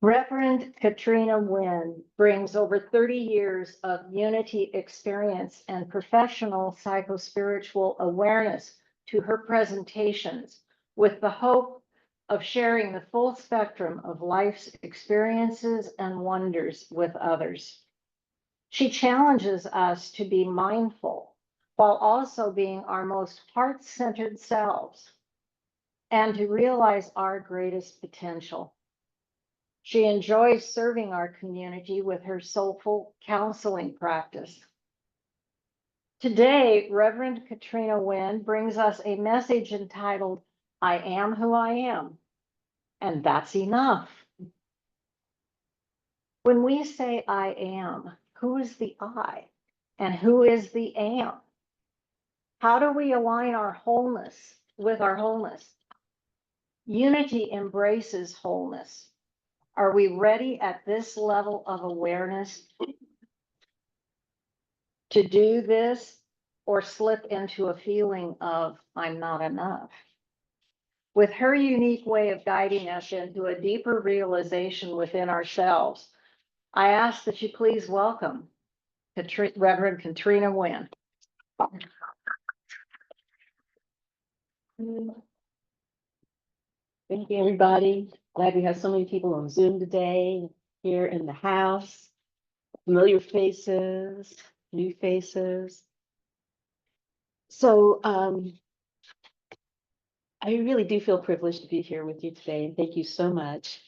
Reverend Katrina Wynne brings over 30 years of unity experience and professional psychospiritual awareness to her presentations with the hope of sharing the full spectrum of life's experiences and wonders with others. She challenges us to be mindful while also being our most heart-centered selves and to realize our greatest potential. She enjoys serving our community with her soulful counseling practice. Today, Reverend Katrina Wynne brings us a message entitled, I Am Who I Am, and That's Enough. When we say I am, who is the I and who is the am? How do we align our wholeness with our wholeness? Unity embraces wholeness. Are we ready at this level of awareness to do this or slip into a feeling of I'm not enough? With her unique way of guiding us into a deeper realization within ourselves, I ask that you please welcome Reverend Katrina Wynne. Thank you, everybody. Glad we have so many people on Zoom today, here in the house. Familiar faces, new faces. So I really do feel privileged to be here with you today, and thank you so much.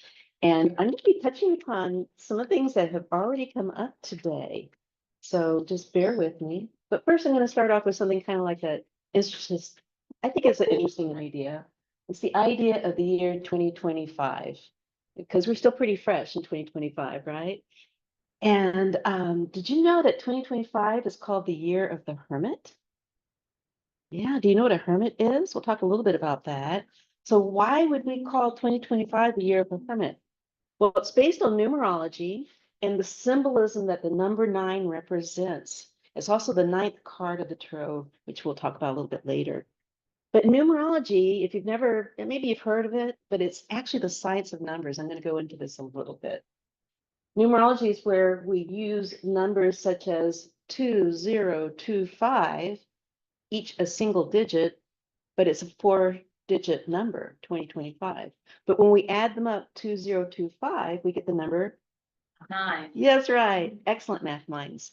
And I'm going to be touching upon some of the things that have already come up today. So just bear with me. But first, I'm going to start off with something kind of like that. It's just, I think it's an interesting idea. It's the idea of the year 2025, because we're still pretty fresh in 2025, right? And did you know that 2025 is called the year of the hermit? Yeah, do you know what a hermit is? We'll talk a little bit about that. So why would we call 2025 the year of the hermit? Well, it's based on numerology and the symbolism that the number 9 represents. It's also the 9th card of the tarot, which we'll talk about a little bit later. But numerology, if you've never, maybe you've heard of it, but it's actually the science of numbers. I'm going to go into this a little bit. Numerology is where we use numbers such as 2025, each a single digit, but it's a 4-digit number, 2025. But when we add them up, 2025, we get the number 9. Yes, right. Excellent math minds.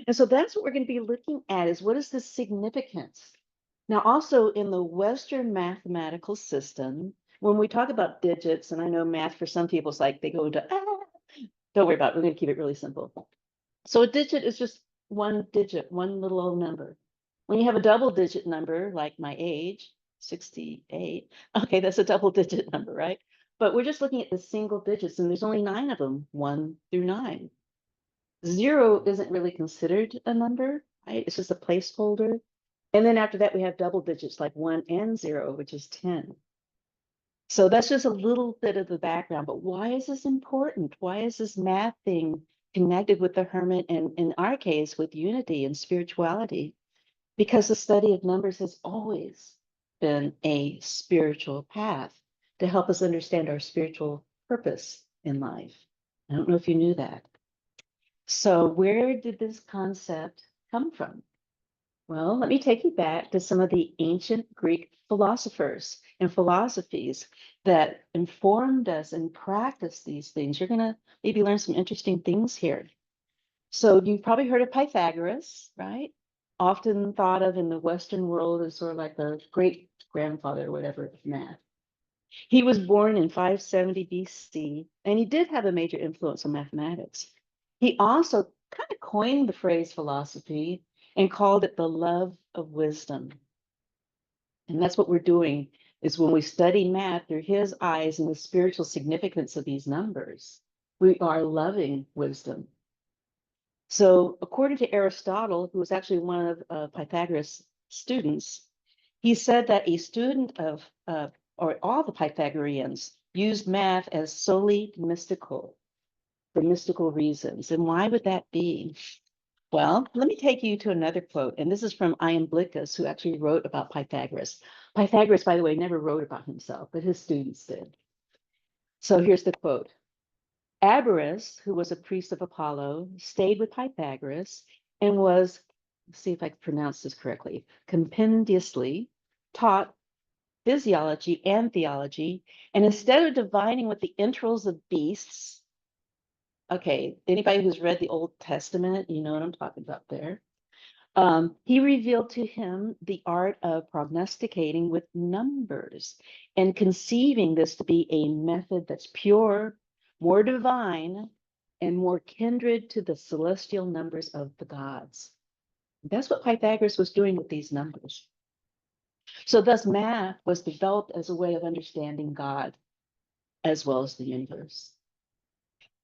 And so that's what we're going to be looking at is what is the significance? Now, also in the Western mathematical system, when we talk about digits, and I know math for some people is like they go into, don't worry about it. We're going to keep it really simple. So a digit is just one digit, one little old number. When you have a double digit number, like my age, 68, okay, that's a double digit number, right? But we're just looking at the single digits, and there's only 9 of them, 1 through 9. 0 isn't really considered a number, right? It's just a placeholder. And then after that, we have double digits like 1 and 0, which is 10. So that's just a little bit of the background. But why is this important? Why is this math thing connected with the hermit and in our case with unity and spirituality? Because the study of numbers has always been a spiritual path to help us understand our spiritual purpose in life. I don't know if you knew that. So where did this concept come from? Well, let me take you back to some of the ancient Greek philosophers and philosophies that informed us and practiced these things. You're going to maybe learn some interesting things here. So you've probably heard of Pythagoras, right? Often thought of in the Western world as sort of like the great grandfather or whatever of math. He was born in 570 BC, and he did have a major influence on mathematics. He also kind of coined the phrase philosophy and called it the love of wisdom. And that's what we're doing is when we study math through his eyes and the spiritual significance of these numbers, we are loving wisdom. So according to Aristotle, who was actually one of Pythagoras' students, he said that a student of, or all the Pythagoreans used math as solely mystical, for mystical reasons. And why would that be? Well, let me take you to another quote, and this is from Iamblichus, who actually wrote about Pythagoras. Pythagoras, by the way, never wrote about himself, but his students did. So here's the quote. Aberrus, who was a priest of Apollo, stayed with Pythagoras and was, let's see if I can pronounce this correctly, compendiously taught physiology and theology. And instead of divining with the entrails of beasts, okay, anybody who's read the Old Testament, you know what I'm talking about there. He revealed to him the art of prognosticating with numbers and conceiving this to be a method that's pure, more divine, and more kindred to the celestial numbers of the gods. That's what Pythagoras was doing with these numbers. So, thus, math was developed as a way of understanding God as well as the universe.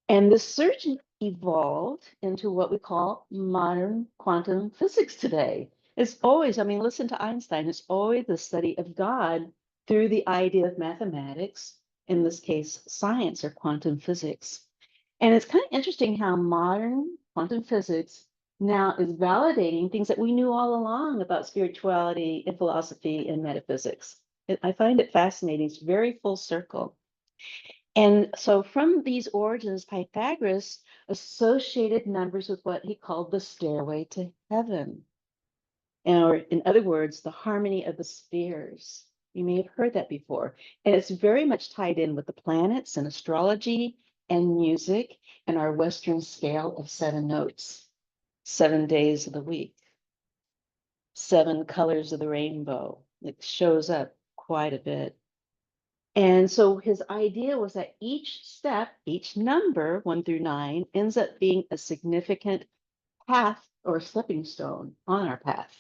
And this search evolved into what we call modern quantum physics today. It's always, I mean, listen to Einstein, it's always the study of God through the idea of mathematics, in this case, science or quantum physics. And it's kind of interesting how modern quantum physics now is validating things that we knew all along about spirituality and philosophy and metaphysics. I find it fascinating. It's very full circle. And so from these origins, Pythagoras associated numbers with what he called the stairway to heaven, or in other words, the harmony of the spheres. You may have heard that before. And it's very much tied in with the planets and astrology and music and our Western scale of 7 notes, 7 days of the week, 7 colors of the rainbow. It shows up quite a bit. And so his idea was that each step, each number, 1 through 9, ends up being a significant path or stepping stone on our path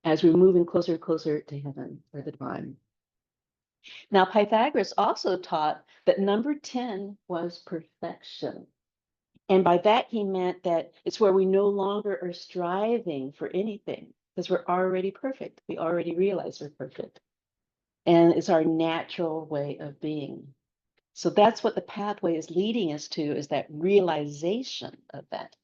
as we're moving closer and closer to heaven or the divine. Now, Pythagoras also taught that number 10 was perfection. And by that, he meant that it's where we no longer are striving for anything because we're already perfect. We already realize we're perfect. And it's our natural way of being. So that's what the pathway is leading us to, is that realization of that.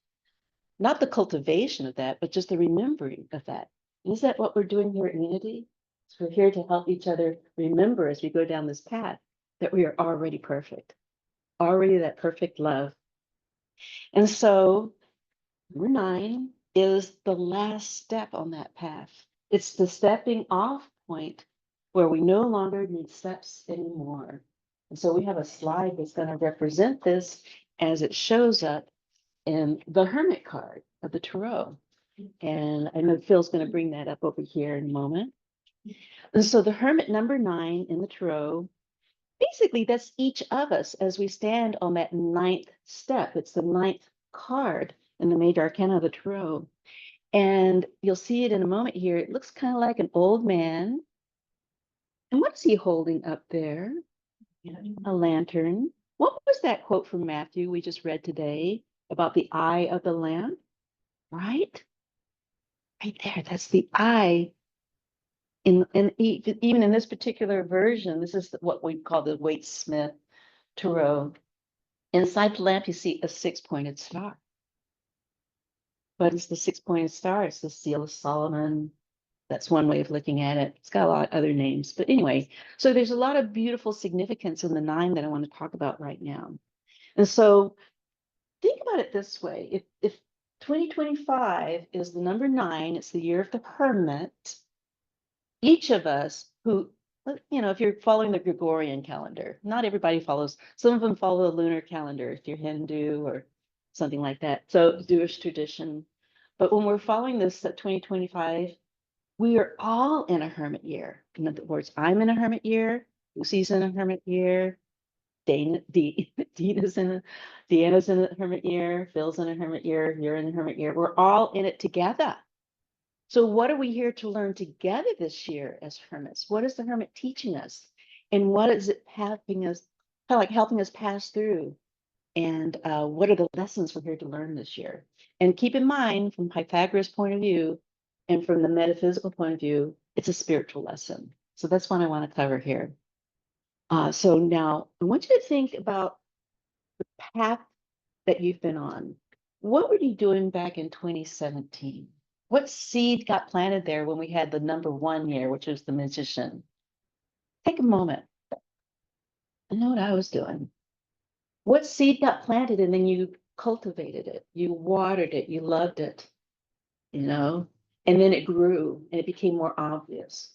Not the cultivation of that, but just the remembering of that. And is that what we're doing here at Unity? So we're here to help each other remember as we go down this path that we are already perfect, already that perfect love. And so number 9 is the last step on that path. It's the stepping off point where we no longer need steps anymore. And so we have a slide that's going to represent this as it shows up in the Hermit card of the Tarot. And I know Phil's going to bring that up over here in a moment. And so the Hermit number 9 in the Tarot, basically that's each of us as we stand on that 9th step. It's the 9th card in the Major Arcana of the Tarot. And you'll see it in a moment here. It looks kind of like an old man. And what is he holding up there? A lantern. What was that quote from Matthew we just read today about the eye of the lamp? Right? Right there. That's the eye. Even in this particular version, this is what we call the Waite Smith Tarot. Inside the lamp, you see a 6-pointed star. What is the 6-pointed star? It's the seal of Solomon. That's one way of looking at it. It's got a lot of other names. But anyway, so there's a lot of beautiful significance in the 9 that I want to talk about right now. And so think about it this way. If 2025 is the number 9, it's the year of the hermit, each of us who, if you're following the Gregorian calendar, not everybody follows, some of them follow the lunar calendar, if you're Hindu or something like that. So Jewish tradition. But when we're following this at 2025, we are all in a hermit year. In other words, I'm in a hermit year, Lucy's in a hermit year, Deanna's in a hermit year, Phil's in a hermit year, you're in a hermit year. We're all in it together. So what are we here to learn together this year as hermits? What is the hermit teaching us? And what is it helping us, kind of like helping us pass through? And what are the lessons we're here to learn this year? And keep in mind, from Pythagoras' point of view and from the metaphysical point of view, it's a spiritual lesson. So that's one I want to cover here. So now I want you to think about the path that you've been on. What were you doing back in 2017? What seed got planted there when we had the number 1 year, which was the magician? Take a moment. I know what I was doing. What seed got planted and then you cultivated it, you watered it, you loved it, you know, and then it grew and it became more obvious.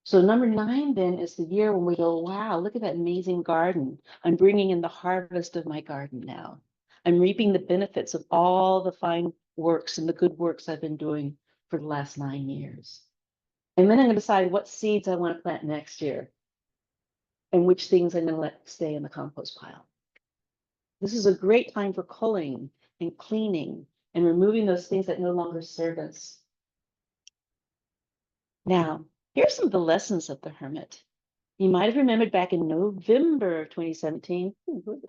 So number 9 then is the year when we go, wow, look at that amazing garden. I'm bringing in the harvest of my garden now. I'm reaping the benefits of all the fine works and the good works I've been doing for the last 9 years. And then I'm going to decide what seeds I want to plant next year and which things I'm going to let stay in the compost pile. This is a great time for culling and cleaning and removing those things that no longer serve us. Now, here's some of the lessons of the hermit. You might have remembered back in November of 2017.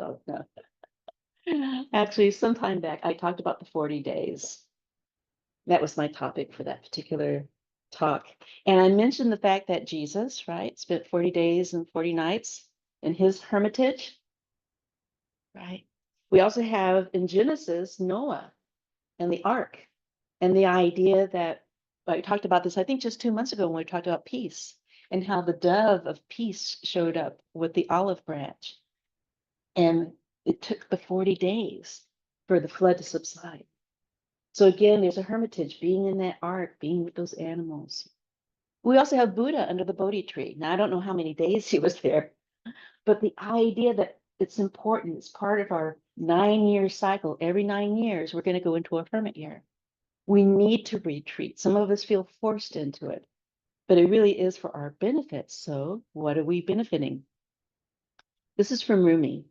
Oh, no. Actually, sometime back, I talked about the 40 days. That was my topic for that particular talk. And I mentioned the fact that Jesus, right, spent 40 days and 40 nights in his hermitage, right? We also have in Genesis, Noah and the ark, and the idea that I talked about this, I think just 2 months ago when we talked about peace and how the dove of peace showed up with the olive branch. And it took the 40 days for the flood to subside. So again, there's a hermitage, being in that ark, being with those animals. We also have Buddha under the Bodhi tree. Now, I don't know how many days he was there, but the idea that it's important, it's part of our 9-year cycle. Every 9 years, we're going to go into a hermit year. We need to retreat. Some of us feel forced into it, but it really is for our benefit. So what are we benefiting? This is from Rumi.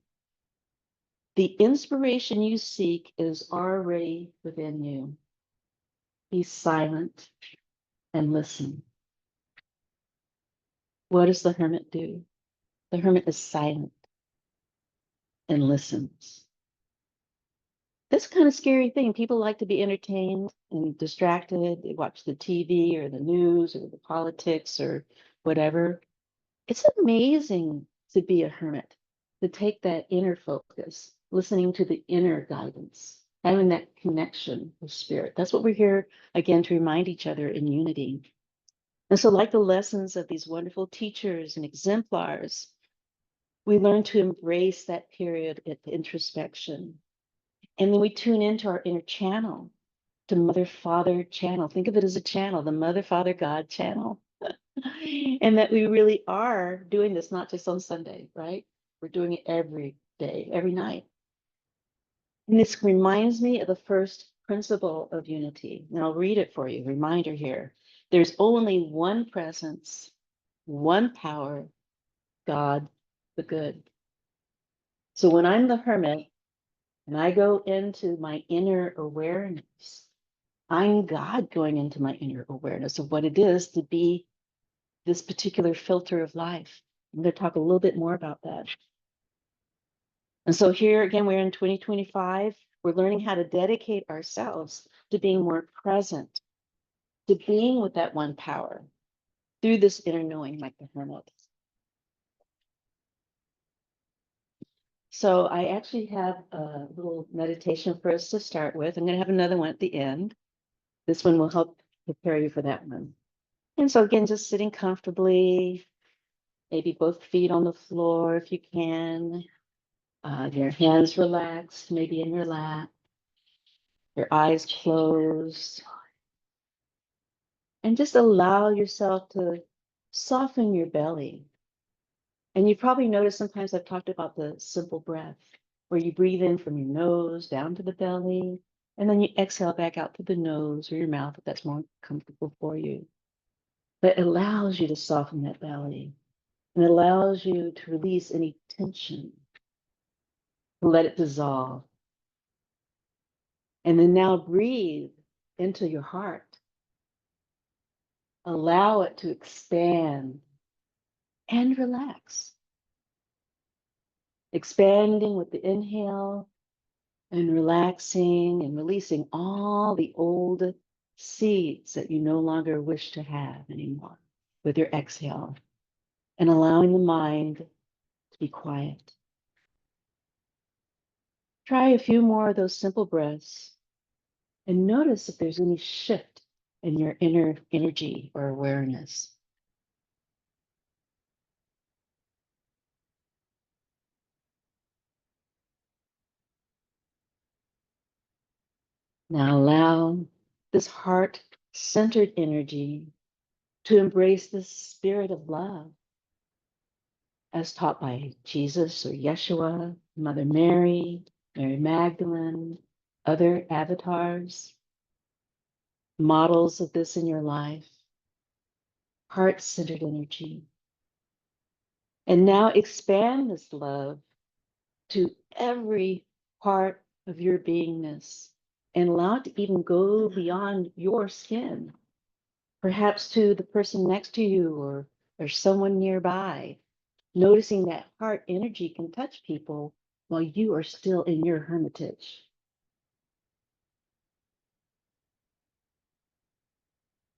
The inspiration you seek is already within you. Be silent and listen. What does the hermit do? The hermit is silent and listens. This kind of scary thing. People like to be entertained and distracted. They watch the TV or the news or the politics or whatever. It's amazing to be a hermit, to take that inner focus, listening to the inner guidance, having that connection with spirit. That's what we're here again to remind each other in unity. And so, like the lessons of these wonderful teachers and exemplars, we learn to embrace that period of introspection. And then we tune into our inner channel, to Mother Father channel. Think of it as a channel, the Mother Father God channel. And that we really are doing this not just on Sunday, right? We're doing it every day, every night. And this reminds me of the first principle of unity. And I'll read it for you. Reminder here. There's only one presence, one power, God the good. So when I'm the hermit and I go into my inner awareness, I'm God going into my inner awareness of what it is to be this particular filter of life. I'm going to talk a little bit more about that. And so here again, we're in 2025. We're learning how to dedicate ourselves to being more present, to being with that one power through this inner knowing, like the hermit. So I actually have a little meditation for us to start with. I'm going to have another one at the end. This one will help prepare you for that one. And so again, just sitting comfortably, maybe both feet on the floor if you can. Your hands relaxed, maybe in your lap. Your eyes closed. And just allow yourself to soften your belly. And you probably noticed sometimes I've talked about the simple breath, where you breathe in from your nose down to the belly, and then you exhale back out to the nose or your mouth if that's more comfortable for you. But it allows you to soften that belly, and it allows you to release any tension, to let it dissolve. And then now breathe into your heart. Allow it to expand and relax. Expanding with the inhale and relaxing and releasing all the old seeds that you no longer wish to have anymore with your exhale, and allowing the mind to be quiet. Try a few more of those simple breaths and notice if there's any shift in your inner energy or awareness. Now allow this heart-centered energy to embrace the spirit of love as taught by Jesus or Yeshua, Mother Mary, Mary Magdalene, other avatars, models of this in your life, heart-centered energy. And now expand this love to every part of your beingness and allow it to even go beyond your skin, perhaps to the person next to you or someone nearby, noticing that heart energy can touch people while you are still in your hermitage.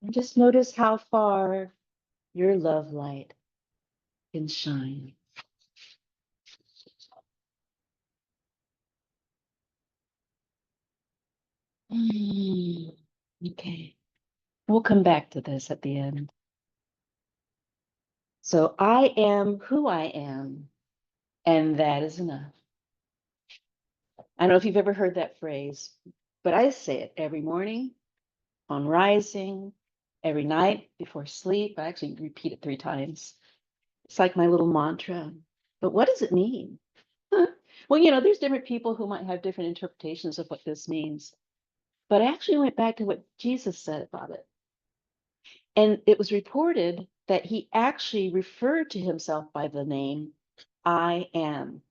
And just notice how far your love light can shine. Okay, we'll come back to this at the end. So I am who I am, and that is enough. I don't know if you've ever heard that phrase, but I say it every morning on rising, every night before sleep. I actually repeat it 3 times. It's like my little mantra. But what does it mean? Well, there's different people who might have different interpretations of what this means. But I actually went back to what Jesus said about it. And it was reported that he actually referred to himself by the name I am.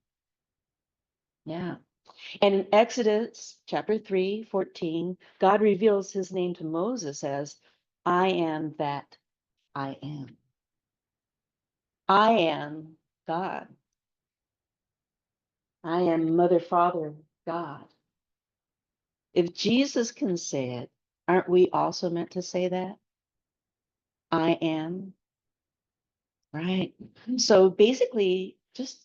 Yeah. And in Exodus chapter 3:14, God reveals his name to Moses as I am that I am. I am God. I am Mother, Father, God. If Jesus can say it, aren't we also meant to say that? I am, right? So basically, just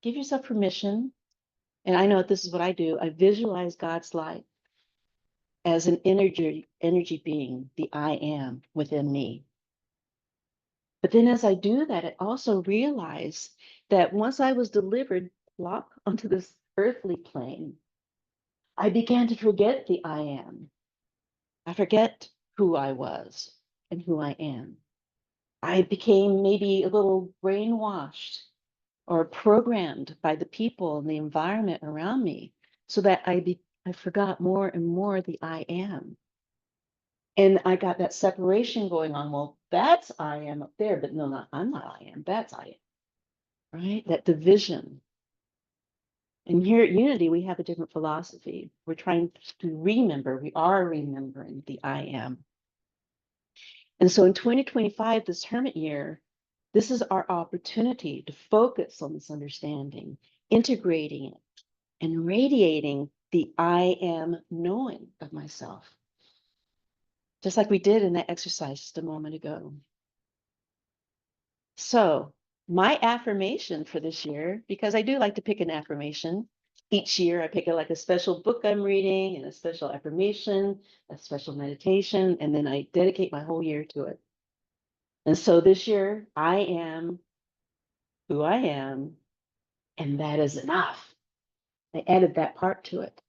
give yourself permission. And I know this is what I do. I visualize God's light as an energy being, the I am within me. But then as I do that, I also realize that once I was delivered, plop onto this earthly plane, I began to forget the I am. I forget who I was and who I am. I became maybe a little brainwashed or programmed by the people and the environment around me so that I forgot more and more the I am. And I got that separation going on. Well, that's I am up there, but no, I'm not I am. That's I am, right? That division. And here at Unity, we have a different philosophy. We're trying to remember, we are remembering the I am. And so in 2025, this Hermit year, this is our opportunity to focus on this understanding, integrating it, and radiating the I am knowing of myself, just like we did in that exercise just a moment ago. So, my affirmation for this year, because I do like to pick an affirmation. Each year, I pick like a special book I'm reading and a special affirmation, a special meditation, and then I dedicate my whole year to it. And so this year, I am who I am, and that is enough. I added that part to it.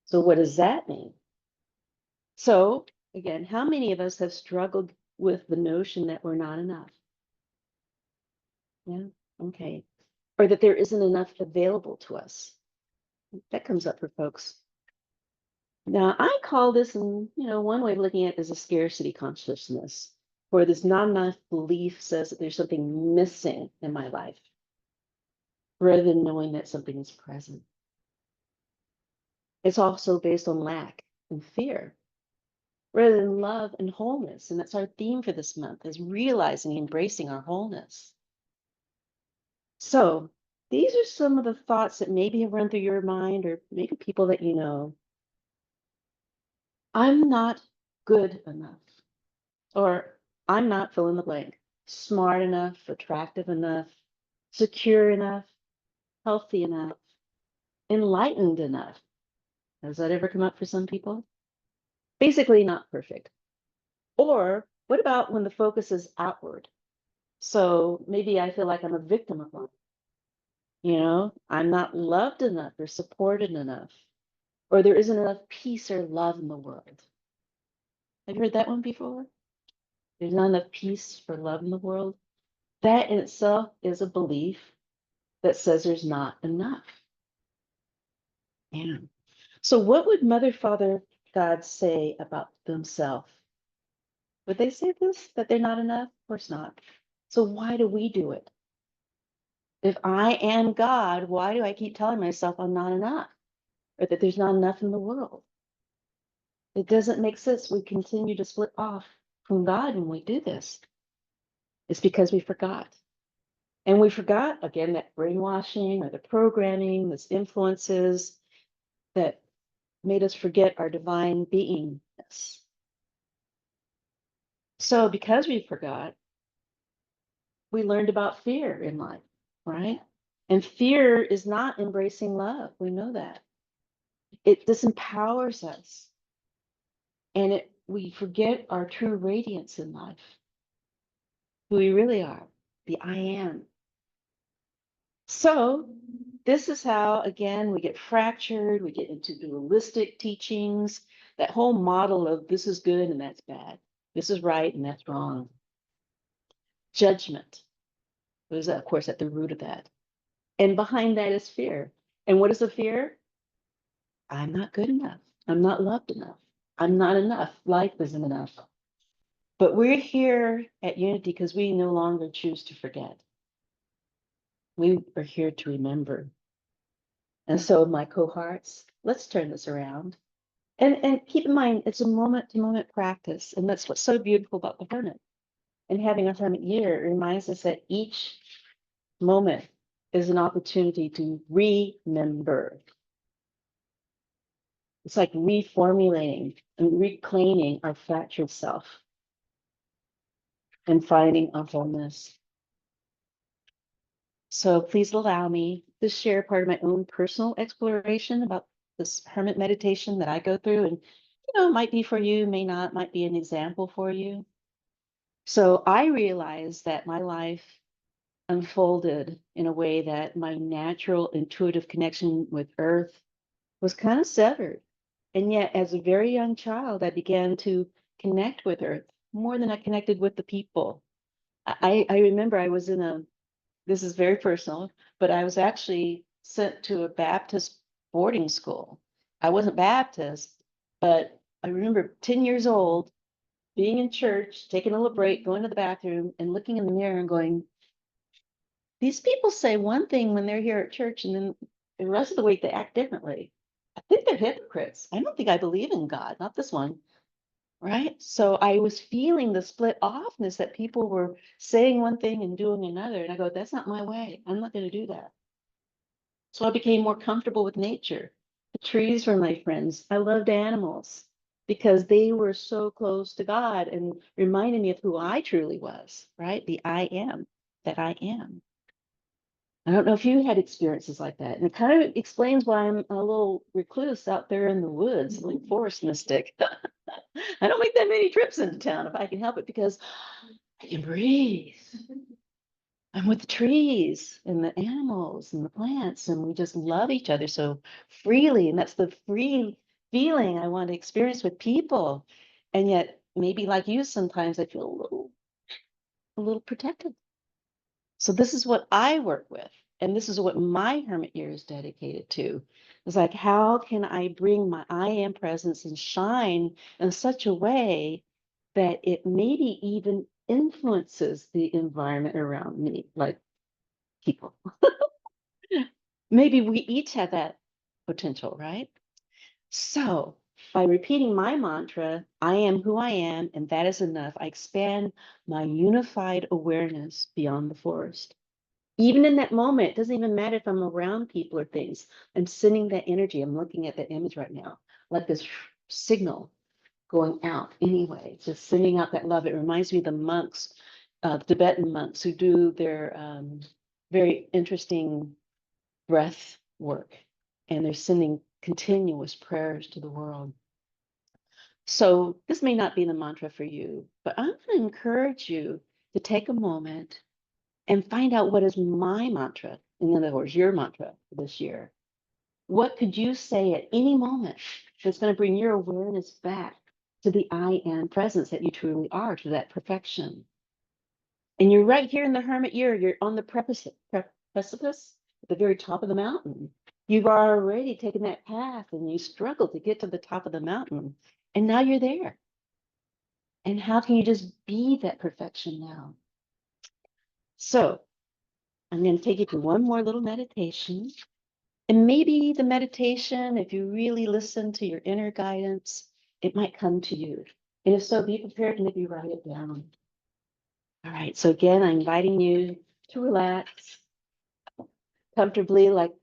So, what does that mean? So, again, how many of us have struggled with the notion that we're not enough? Yeah, okay. Or that there isn't enough available to us. That comes up for folks. Now, I call this, and one way of looking at it is a scarcity consciousness, where this not enough belief says that there's something missing in my life, rather than knowing that something is present. It's also based on lack and fear, rather than love and wholeness. And that's our theme for this month, is realizing and embracing our wholeness. So these are some of the thoughts that maybe have run through your mind, or maybe people that you know. I'm not good enough, or I'm not fill in the blank, smart enough, attractive enough, secure enough, healthy enough, enlightened enough. Has that ever come up for some people? Basically, not perfect. Or what about when the focus is outward? So maybe I feel like I'm a victim of life. I'm not loved enough or supported enough, or there isn't enough peace or love in the world. Have you heard that one before? There's not enough peace or love in the world. That in itself is a belief that says there's not enough. Yeah. So what would Mother, Father, God say about themselves? Would they say this, that they're not enough? Of course not. So why do we do it? If I am God, why do I keep telling myself I'm not enough or that there's not enough in the world? It doesn't make sense. We continue to split off from God when we do this. It's because we forgot. And we forgot, again, that brainwashing or the programming, those influences that made us forget our divine beingness. So because we forgot, we learned about fear in life, right? And fear is not embracing love. We know that. It disempowers us. And we forget our true radiance in life, who we really are, the I am. So this is how, again, we get fractured, we get into dualistic teachings, that whole model of this is good and that's bad, this is right and that's wrong. Judgment was, of course, at the root of that. And behind that is fear. And what is the fear? I'm not good enough. I'm not loved enough. I'm not enough. Life isn't enough. But we're here at Unity because we no longer choose to forget. We are here to remember. And so, my cohorts, let's turn this around. And keep in mind, it's a moment to moment practice. And that's what's so beautiful about the hermit. And having a hermit year reminds us that each moment is an opportunity to remember. It's like reformulating and reclaiming our fractured self and finding our wholeness. So please allow me to share part of my own personal exploration about this hermit meditation that I go through. And, might be for you, may not, might be an example for you. So I realized that my life unfolded in a way that my natural intuitive connection with Earth was kind of severed. And yet, as a very young child, I began to connect with Earth more than I connected with the people. I remember I was this is very personal, but I was actually sent to a Baptist boarding school. I wasn't Baptist, but I remember 10 years old, being in church, taking a little break, going to the bathroom, and looking in the mirror and going, these people say one thing when they're here at church, and then the rest of the week they act differently. I think they're hypocrites. I don't think I believe in God, not this one. Right? So I was feeling the split offness that people were saying one thing and doing another. And I go, that's not my way. I'm not going to do that. So I became more comfortable with nature. The trees were my friends. I loved animals because they were so close to God and reminded me of who I truly was, right? The I am, that I am. I don't know if you had experiences like that. And it kind of explains why I'm a little recluse out there in the woods, like forest mystic. I don't make that many trips into town if I can help it because I can breathe. I'm with the trees and the animals and the plants, and we just love each other so freely. And that's the free feeling I want to experience with people. And yet, maybe like you, sometimes I feel a little protected. So this is what I work with. And this is what my hermit year is dedicated to. It's like, how can I bring my I am presence and shine in such a way that it maybe even influences the environment around me, like people. Maybe we each have that potential, right? So by repeating my mantra, I am who I am, and that is enough, I expand my unified awareness beyond the forest. Even in that moment, it doesn't even matter if I'm around people or things. I'm sending that energy. I'm looking at that image right now, like this signal going out anyway, just sending out that love. It reminds me of the monks, Tibetan monks who do their very interesting breath work, and they're sending continuous prayers to the world. So this may not be the mantra for you, but I'm going to encourage you to take a moment and find out what is my mantra. In other words, your mantra for this year. What could you say at any moment that's going to bring your awareness back to the I am presence that you truly are, to that perfection? And you're right here in the hermit year, you're on the precipice at the very top of the mountain. You've already taken that path and you struggled to get to the top of the mountain. And now you're there. And how can you just be that perfection now? So I'm going to take you through one more little meditation. And maybe the meditation, if you really listen to your inner guidance, it might come to you. And if so, be prepared to maybe write it down. All right. So again, I'm inviting you to relax comfortably, like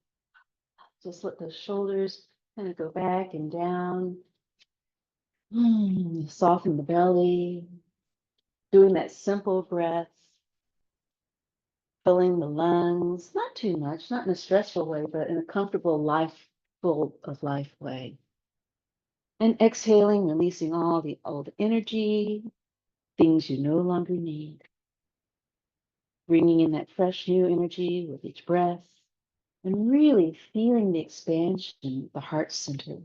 just let the shoulders kind of go back and down. Soften the belly, doing that simple breath, filling the lungs, not too much, not in a stressful way, but in a comfortable, life, full of life way. And exhaling, releasing all the old energy, things you no longer need. Bringing in that fresh new energy with each breath, and really feeling the expansion of the heart center,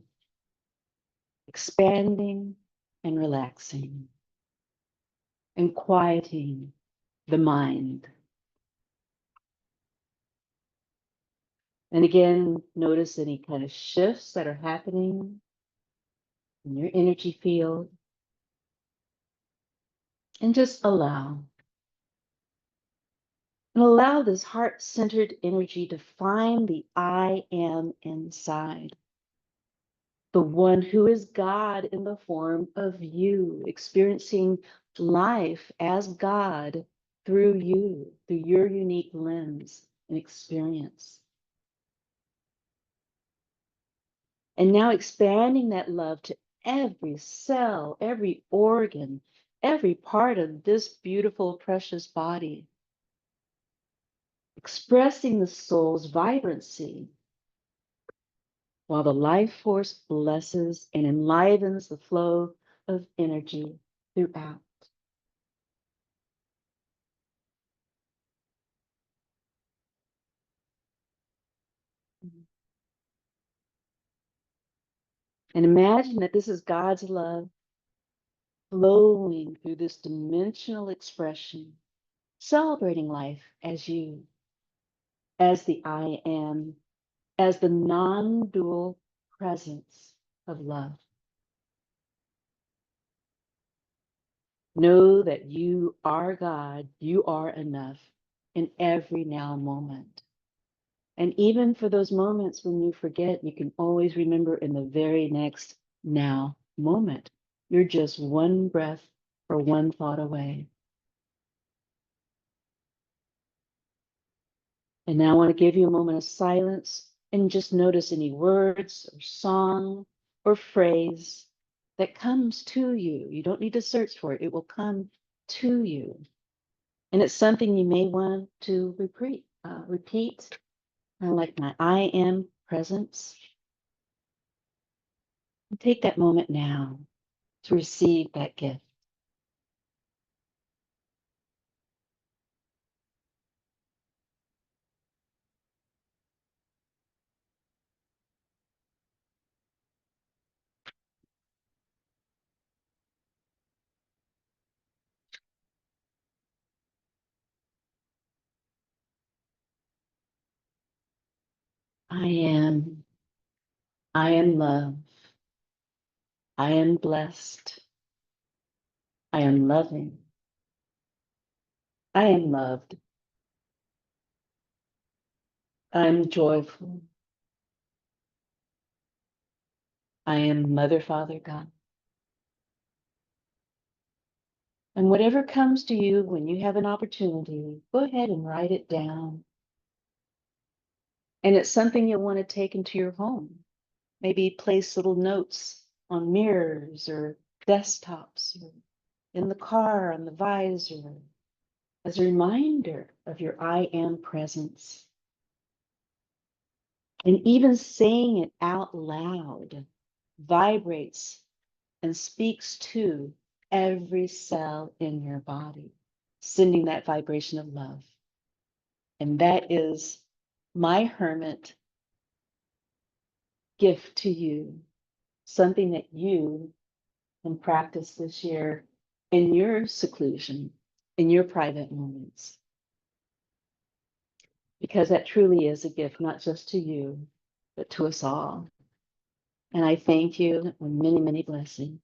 expanding and relaxing, and quieting the mind. And again, notice any kind of shifts that are happening in your energy field, and just allow. And allow this heart-centered energy to find the I am inside, the one who is God in the form of you, experiencing life as God through you, through your unique lens and experience. And now expanding that love to every cell, every organ, every part of this beautiful, precious body, expressing the soul's vibrancy while the life force blesses and enlivens the flow of energy throughout. And imagine that this is God's love flowing through this dimensional expression, celebrating life as you, as the I am, as the non-dual presence of love. Know that you are God, you are enough in every now moment. And even for those moments when you forget, you can always remember in the very next now moment. You're just one breath or one thought away. And now I want to give you a moment of silence and just notice any words or song or phrase that comes to you. You don't need to search for it, it will come to you. And it's something you may want to repeat, like my I am presence. And take that moment now to receive that gift. I am. I am love. I am blessed. I am loving. I am loved. I am joyful. I am Mother, Father, God. And whatever comes to you when you have an opportunity, go ahead and write it down. And it's something you'll want to take into your home. Maybe place little notes on mirrors or desktops or in the car, on the visor, as a reminder of your I am presence. And even saying it out loud vibrates and speaks to every cell in your body, sending that vibration of love. And that is my hermit gift to you, something that you can practice this year in your seclusion, in your private moments. Because that truly is a gift, not just to you, but to us all. And I thank you, and many, many blessings.